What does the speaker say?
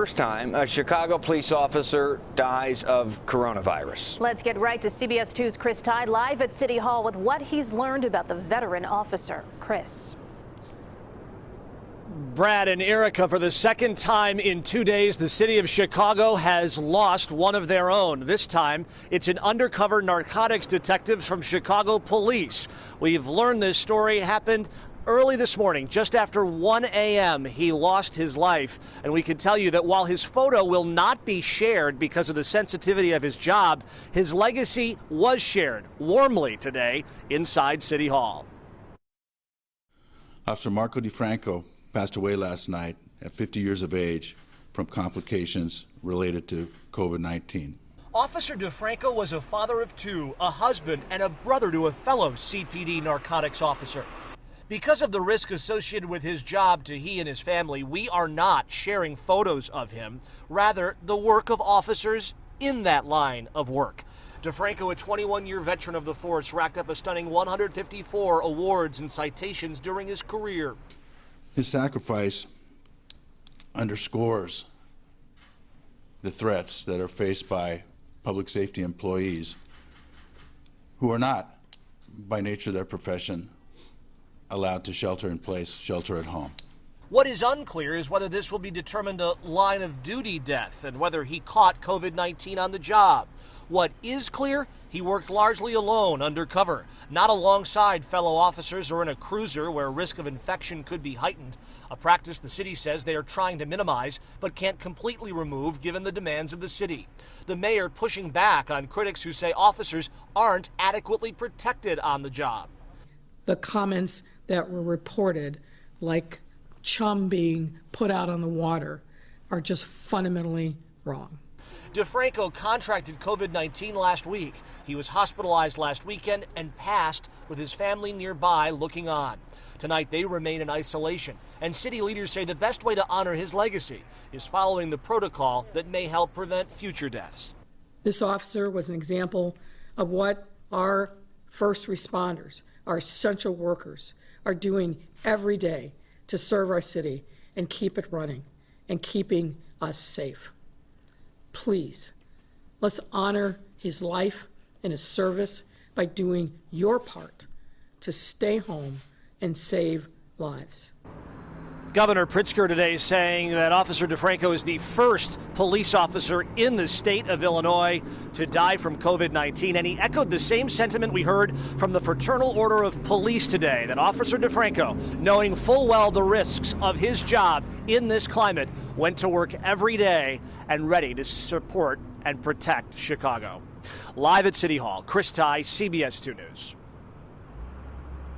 first time a Chicago police officer dies of coronavirus. Let's get right to CBS 2's Chris Tide live at City Hall with what he's learned about the veteran officer. Chris. Brad and Erica, for the second time in 2 days, the city of Chicago has lost one of their own. This time, it's an undercover narcotics detective from Chicago police. We've learned this story happened early this morning, just after 1 a.m., he lost his life. And we can tell you that while his photo will not be shared because of the sensitivity of his job, his legacy was shared warmly today inside City Hall. Officer Marco Franco passed away last night at 50 years of age from complications related to COVID-19. Officer DeFranco was a father of two, a husband, and a brother to a fellow CPD narcotics officer. Because of the risk associated with his job to he and his family, we are not sharing photos of him, rather the work of officers in that line of work. DeFranco, a 21-year veteran of the force, racked up a stunning 154 awards and citations during his career. His sacrifice underscores the threats that are faced by public safety employees who are not, by nature of their profession, allowed to shelter in place, shelter at home. What is unclear is whether this will be determined a line of duty death and whether he caught COVID-19 on the job. What is clear, he worked largely alone undercover, not alongside fellow officers or in a cruiser where risk of infection could be heightened, a practice the city says they are trying to minimize but can't completely remove given the demands of the city. The mayor pushing back on critics who say officers aren't adequately protected on the job. The comments that were reported, like chum being put out on the water, are just fundamentally wrong. DeFranco contracted COVID-19 last week. He was hospitalized last weekend and passed with his family nearby looking on. Tonight they remain in isolation, and city leaders say the best way to honor his legacy is following the protocol that may help prevent future deaths. This officer was an example of what our first responders, our essential workers, are doing every day to serve our city and keep it running and keeping us safe. Please, let's honor his life and his service by doing your part to stay home and save lives. Governor Pritzker today saying that Officer DeFranco is the first police officer in the state of Illinois to die from COVID-19, and he echoed the same sentiment we heard from the Fraternal Order of Police today, that Officer DeFranco, knowing full well the risks of his job in this climate, went to work every day and ready to support and protect Chicago. Live at City Hall, Chris Tye, CBS 2 News.